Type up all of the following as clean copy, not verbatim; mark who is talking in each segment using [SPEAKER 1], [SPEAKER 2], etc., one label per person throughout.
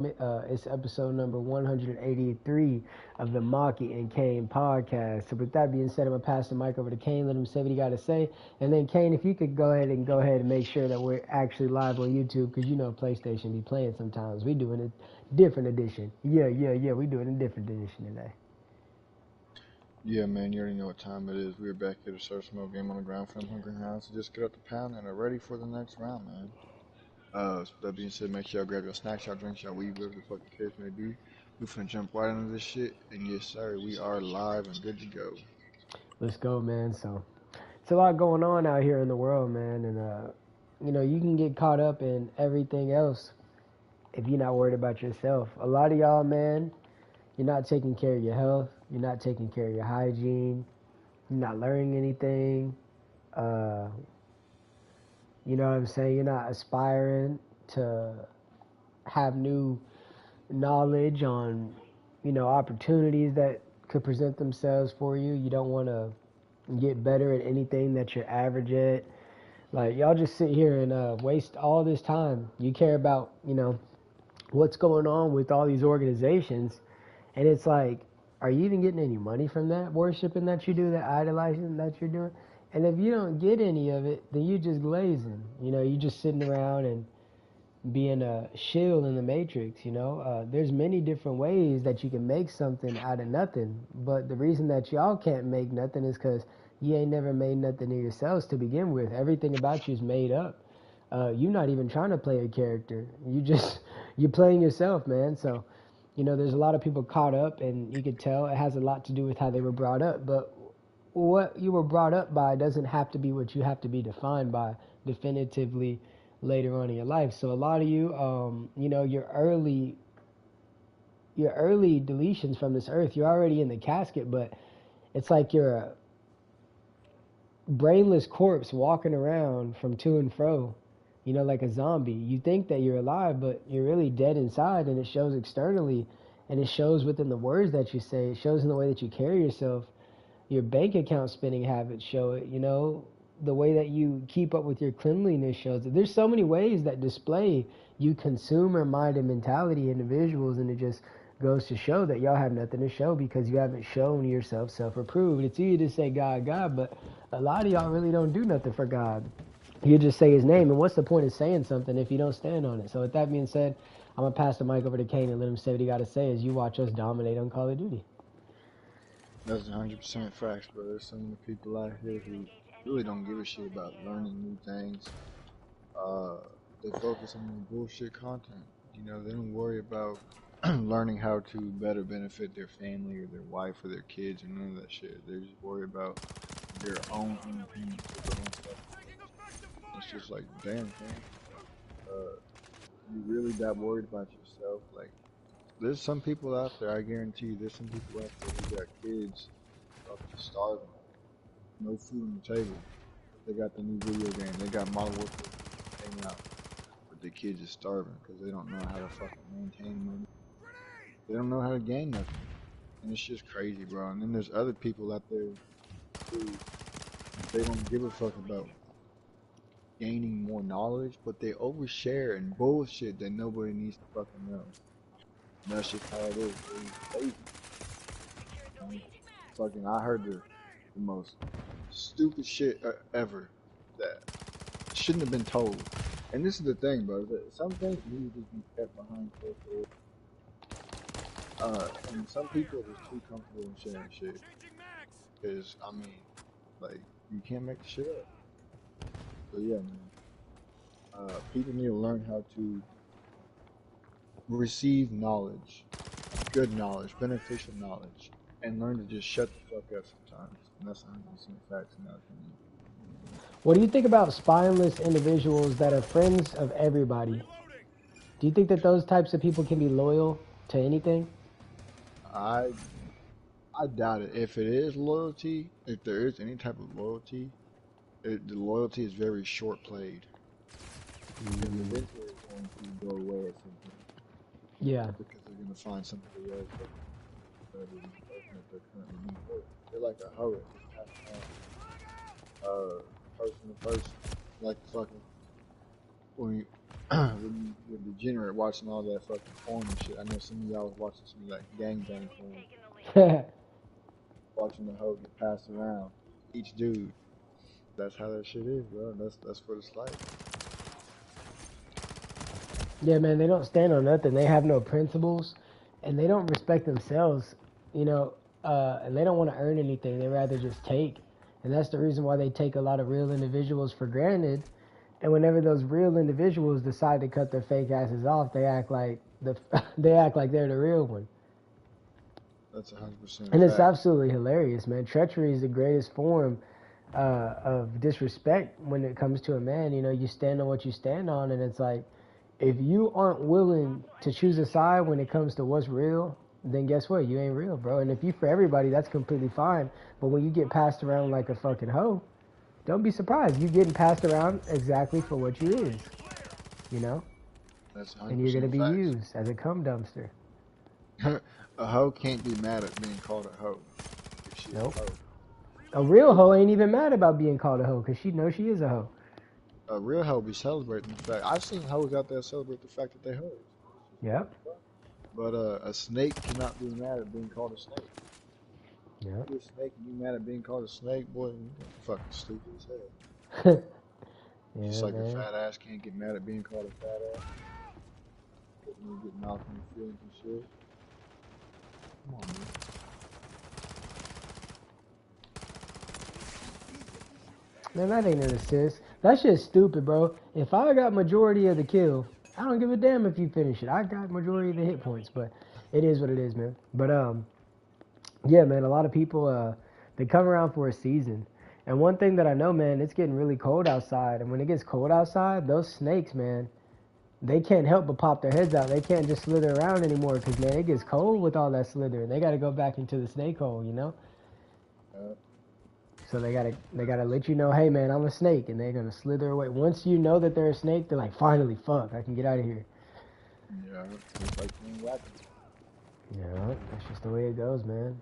[SPEAKER 1] It's episode number 183 of the Maxxkii and Kayne podcast. So with that being said, I'm gonna pass the mic over to Kayne. Let him say what he got to say, and then Kayne, if you could go ahead and make sure that we're actually live on YouTube, because you know PlayStation be playing sometimes. We doing a different edition. Yeah. We doing a different edition today.
[SPEAKER 2] Yeah, man, you already know what time it is. We're back here to start some more game on the ground from Hungry House. So just get up the pound and are ready for the next round, man. So that being said, make sure y'all grab your snacks, y'all drinks, y'all weed, whatever the fuck the case may be. We finna jump right into this shit, and yes, sir, we are live and good to go.
[SPEAKER 1] Let's go, man. So it's a lot going on out here in the world, man, and you can get caught up in everything else if you're not worried about yourself. A lot of y'all, man, you're not taking care of your health. You're not taking care of your hygiene. You're not learning anything. Uh, you know what I'm saying? You're not aspiring to have new knowledge on, opportunities that could present themselves for you. You don't want to get better at anything that you're average at. Like, y'all just sit here and waste all this time. You care about, what's going on with all these organizations. And it's like, are you even getting any money from that worshiping that you do, that idolizing that you're doing? And if you don't get any of it, then you're just glazing. You just sitting around and being a shield in the matrix. There's many different ways that you can make something out of nothing. But the reason that y'all can't make nothing is because you ain't never made nothing of yourselves to begin with. Everything about you is made up. You're not even trying to play a character. You're playing yourself, man. So there's a lot of people caught up, and you could tell it has a lot to do with how they were brought up. But what you were brought up by doesn't have to be what you have to be defined by definitively later on in your life. So a lot of you, your early deletions from this earth, you're already in the casket, but it's like you're a brainless corpse walking around from to and fro, like a zombie. You think that you're alive, but you're really dead inside, and it shows externally, and it shows within the words that you say. It shows in the way that you carry yourself. Your bank account spending habits show it. The way that you keep up with your cleanliness shows it. There's so many ways that display you consumer-minded mentality individuals, and it just goes to show that y'all have nothing to show because you haven't shown yourself self-approved. It's easy to say God, God, but a lot of y'all really don't do nothing for God. You just say his name, and what's the point of saying something if you don't stand on it? So with that being said, I'm going to pass the mic over to Kane and let him say what he got to say as you watch us dominate on Call of Duty.
[SPEAKER 2] That's 100% facts, bro. There's so many people out here who really don't give a shit about learning new things. Uh, they focus on bullshit content. They don't worry about learning how to better benefit their family or their wife or their kids or none of that shit. They just worry about their own independence, their own stuff. It's just like, damn, man. You really that worried about yourself? Like, there's some people out there, I guarantee you, there's some people out there who got kids fucking starving, no food on the table. They got the new video game, they got Modern Warfare came out, but the kids is starving because they don't know how to fucking maintain money. They don't know how to gain nothing, and it's just crazy, bro. And then there's other people out there who they don't give a fuck about gaining more knowledge, but they overshare and bullshit that nobody needs to fucking know. And that's just how it is. They're lazy. Fucking, I heard the most stupid shit ever that shouldn't have been told. And this is the thing, bro. That some things need to be kept behind closed doors. And some people are just too comfortable in sharing shit. Cause I mean, like, you can't make the shit up. So yeah, man. People need to learn how to receive knowledge, good knowledge, beneficial knowledge, and learn to just shut the fuck up sometimes. And that's 100% facts in my opinion.
[SPEAKER 1] What do you think about spineless individuals that are friends of everybody? Do you think that those types of people can be loyal to anything?
[SPEAKER 2] I I doubt it. If it is loyalty, if there is any type of loyalty, the loyalty is very short played. Because eventually it's going to go away at some point.
[SPEAKER 1] Yeah.
[SPEAKER 2] Because they're going to find somebody else that better than the person that they're currently meeting. They're like a hurry. Person to person. Like fucking when with Degenerate watching all that fucking porn and shit. I know some of y'all was watching some like gangbang porn, watching the hoe get passed around. Each dude. That's how that shit is, bro. That's what it's like.
[SPEAKER 1] Yeah, man, they don't stand on nothing. They have no principles, and they don't respect themselves, you know, and they don't want to earn anything. They rather just take. And that's the reason why they take a lot of real individuals for granted. And whenever those real individuals decide to cut their fake asses off, they act like they act like they're the real one.
[SPEAKER 2] That's 100%
[SPEAKER 1] And it's
[SPEAKER 2] fact.
[SPEAKER 1] absolutely hilarious, man. Treachery is the greatest form of disrespect when it comes to a man. You know, you stand on what you stand on, and it's like, if you aren't willing to choose a side when it comes to what's real, then guess what? You ain't real, bro. And if you for everybody, that's completely fine. But when you get passed around like a fucking hoe, don't be surprised. You getting passed around exactly for what you is, you know?
[SPEAKER 2] That's
[SPEAKER 1] And you're gonna
[SPEAKER 2] 100%
[SPEAKER 1] be
[SPEAKER 2] facts.
[SPEAKER 1] used as a cum dumpster.
[SPEAKER 2] A hoe can't be mad at being called a hoe if she's
[SPEAKER 1] Nope.
[SPEAKER 2] a hoe.
[SPEAKER 1] A real hoe ain't even mad about being called a hoe because she knows she is a hoe.
[SPEAKER 2] A real hoe be celebrating the fact. I've seen hoes out there celebrate the fact that they hoes.
[SPEAKER 1] Yep.
[SPEAKER 2] But a snake cannot be mad at being called a snake.
[SPEAKER 1] Yep.
[SPEAKER 2] You a snake and you mad at being called a snake, boy, you fucking stupid as hell.
[SPEAKER 1] Yeah,
[SPEAKER 2] Just like
[SPEAKER 1] man.
[SPEAKER 2] a fat ass can't get mad at being called a fat ass. Because when you get knocked in the feelings and shit. Come on, man.
[SPEAKER 1] Man, that ain't an assist. That shit's stupid, bro. If I got majority of the kill, I don't give a damn if you finish it. I got majority of the hit points, but it is what it is, man. But yeah, man, a lot of people they come around for a season. And one thing that I know, man, it's getting really cold outside. And when it gets cold outside, those snakes, man, they can't help but pop their heads out. They can't just slither around anymore because, man, it gets cold with all that slithering. They got to go back into the snake hole, you know? So they gotta let you know, hey man, I'm a snake, and they're gonna slither away. Once you know that they're a snake, they're like, finally, fuck, I can get out of here.
[SPEAKER 2] Yeah, it's like playing weapons.
[SPEAKER 1] Yeah, that's just the way it goes, man.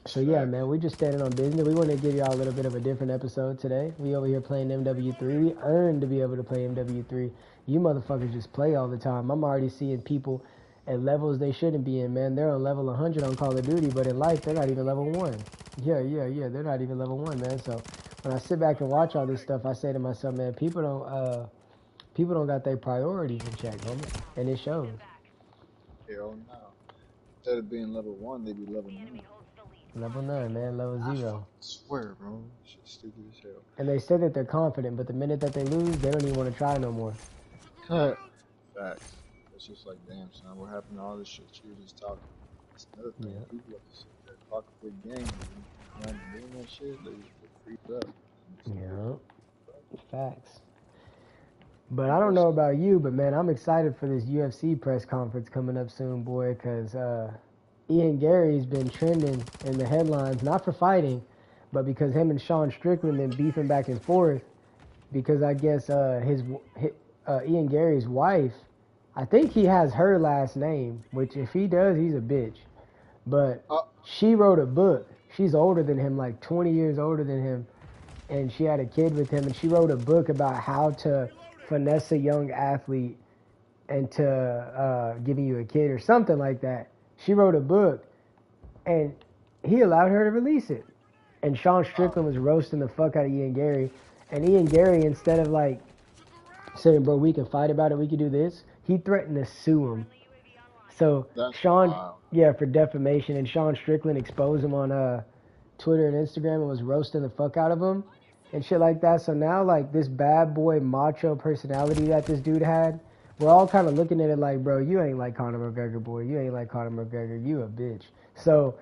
[SPEAKER 1] So yeah, man, we just standing on business. We want to give y'all a little bit of a different episode today. We over here playing MW3. We earned to be able to play MW3. You motherfuckers just play all the time. I'm already seeing people at levels they shouldn't be in, man. They're on level 100 on Call of Duty, but in life, they're not even level 1. Yeah, they're not even level 1, man. So when I sit back and watch all this stuff, I say to myself, man, people don't got their priorities in check, homie. And it shows.
[SPEAKER 2] Hell no. Instead of being level 1, they be level 9.
[SPEAKER 1] Level 9, man. Level 0.
[SPEAKER 2] I swear, bro. Shit's stupid as hell.
[SPEAKER 1] And they say that they're confident, but the minute that they lose, they don't even want to try no more.
[SPEAKER 2] Facts. It's just like, damn, son, what happened to all this shit you were just talking? That's another thing.
[SPEAKER 1] Yeah.
[SPEAKER 2] People have to sit there and talk a big game. And when you're doing that shit, they freak up.
[SPEAKER 1] Yeah. Facts. But I don't know about you, but man, I'm excited for this UFC press conference coming up soon, boy, because Ian Gary's been trending in the headlines, not for fighting, but because him and Sean Strickland been beefing back and forth. Because I guess Ian Gary's wife, I think he has her last name, which if he does, he's a bitch. But she wrote a book. She's older than him, like 20 years older than him, and she had a kid with him, and she wrote a book about how to finesse a young athlete into giving you a kid or something like that. She wrote a book, and he allowed her to release it. And Sean Strickland was roasting the fuck out of Ian Gary. And Ian Gary, instead of like saying, bro, we can fight about it, we can do this, he threatened to sue him. So
[SPEAKER 2] That's
[SPEAKER 1] Sean,
[SPEAKER 2] wild.
[SPEAKER 1] yeah, for defamation, and Sean Strickland exposed him on Twitter and Instagram and was roasting the fuck out of him and shit like that. So now, like, this bad boy macho personality that this dude had, we're all kind of looking at it like, bro, you ain't like Conor McGregor, boy. You ain't like Conor McGregor. You a bitch. So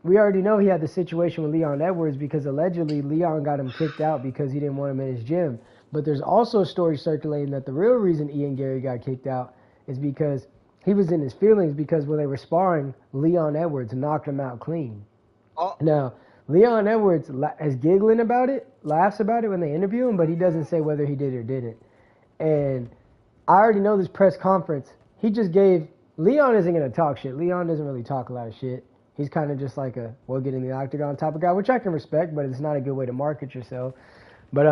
[SPEAKER 1] we already know he had the situation with Leon Edwards because allegedly Leon got him kicked out because he didn't want him in his gym. But there's also a story circulating that the real reason Ian Gary got kicked out is because he was in his feelings because when they were sparring, Leon Edwards knocked him out clean. Now, Leon Edwards is giggling about it, laughs about it when they interview him, but he doesn't say whether he did or didn't. And I already know this press conference. He just gave... Leon isn't going to talk shit. Leon doesn't really talk a lot of shit. He's kind of just like a, we'll get in the octagon type of guy, which I can respect, but it's not a good way to market yourself. But,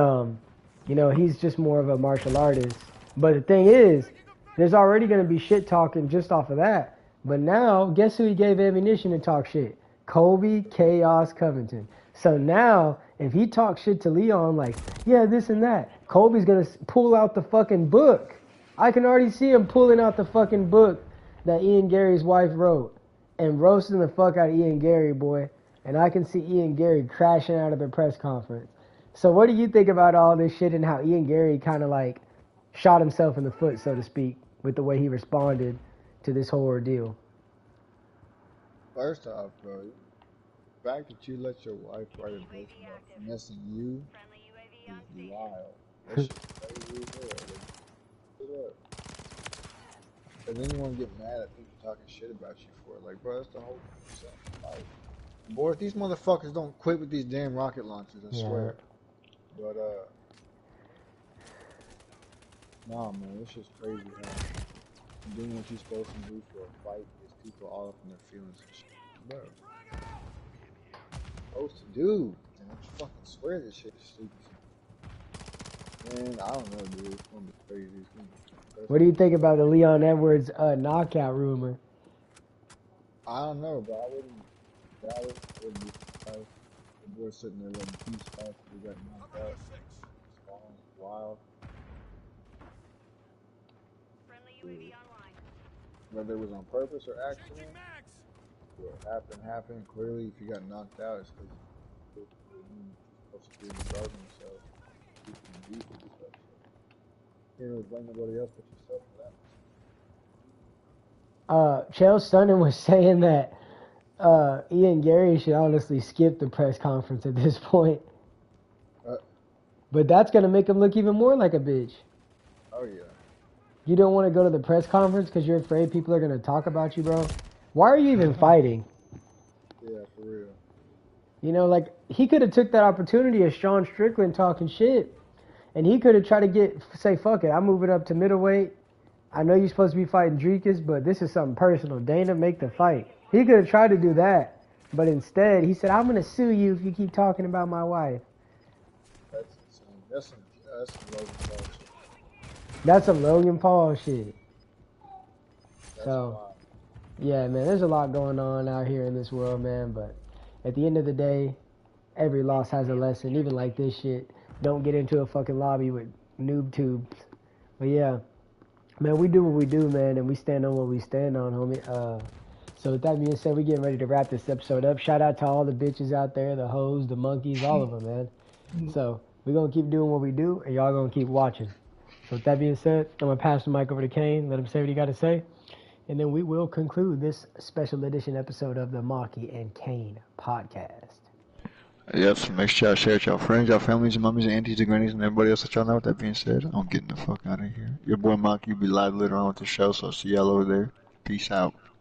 [SPEAKER 1] you know, he's just more of a martial artist. But the thing is, there's already going to be shit talking just off of that. But now, guess who he gave ammunition to talk shit? Kobe Chaos Covington. So now, if he talks shit to Leon, like, yeah, this and that, Kobe's going to pull out the fucking book. I can already see him pulling out the fucking book that Ian Gary's wife wrote and roasting the fuck out of Ian Gary, boy. And I can see Ian Gary crashing out of the press conference. So what do you think about all this shit and how Ian Gary kind of like shot himself in the foot, so to speak, with the way he responded to this whole ordeal?
[SPEAKER 2] First off, bro, the fact that you let your wife write a book about finessing you is wild. That shit's crazy as hell. Like, it up. And then you want to get mad at people talking shit about you for it. Like, bro, that's the whole thing. Like, boy, if these motherfuckers don't quit with these damn rocket launchers, I swear. But, nah, man, this shit's crazy, man. Doing what you're supposed to do for a fight is people all up in their feelings and shit. Bro. Supposed to do. And I fucking swear this shit is stupid. Man, I don't know, dude. It's gonna be crazy. It's gonna be crazy.
[SPEAKER 1] What do you think about the Leon Edwards knockout rumor?
[SPEAKER 2] I don't know, but I wouldn't be surprised. The boy sitting there letting peace fight. We got knocked out. It's wild. Whether it was on purpose or accident, what happened. Clearly, if you got knocked out, it's because you're supposed to be regarding yourself. You can beat yourself. You can't really blame nobody else but yourself for that.
[SPEAKER 1] Chael Sonnen was saying that Ian Gary should honestly skip the press conference at this point. But that's going to make him look even more like a bitch.
[SPEAKER 2] Oh, yeah.
[SPEAKER 1] You don't want to go to the press conference because you're afraid people are going to talk about you, bro? Why are you even fighting?
[SPEAKER 2] Yeah, for real.
[SPEAKER 1] You know, like, he could have took that opportunity of Sean Strickland talking shit. And he could have tried to say, fuck it, I'm moving up to middleweight. I know you're supposed to be fighting Dricus, but this is something personal. Dana, make the fight. He could have tried to do that. But instead, he said, I'm going to sue you if you keep talking about my wife.
[SPEAKER 2] That's insane. That's some Logan Paul shit.
[SPEAKER 1] That's some Logan Paul shit.
[SPEAKER 2] That's
[SPEAKER 1] So, yeah, man, there's a lot going on out here in this world, man. But at the end of the day, every loss has a lesson. Even like this shit. Don't get into a fucking lobby with noob tubes. But yeah, man, we do what we do, man, and we stand on what we stand on, homie. So with that being said, we getting ready to wrap this episode up. Shout out to all the bitches out there, the hoes, the monkeys, all of them, man. So we're going to keep doing what we do, and y'all going to keep watching. So with that being said, I'm going to pass the mic over to Kane. Let him say what he got to say. And then we will conclude this special edition episode of the Maxxkii and Kayne podcast.
[SPEAKER 2] Yep, so make sure y'all share with y'all friends, y'all families, your mummies, aunties, and grannies, and everybody else that y'all know. With that being said, I'm getting the fuck out of here. Your boy Maxxkii will be live later on with the show, so see y'all over there. Peace out.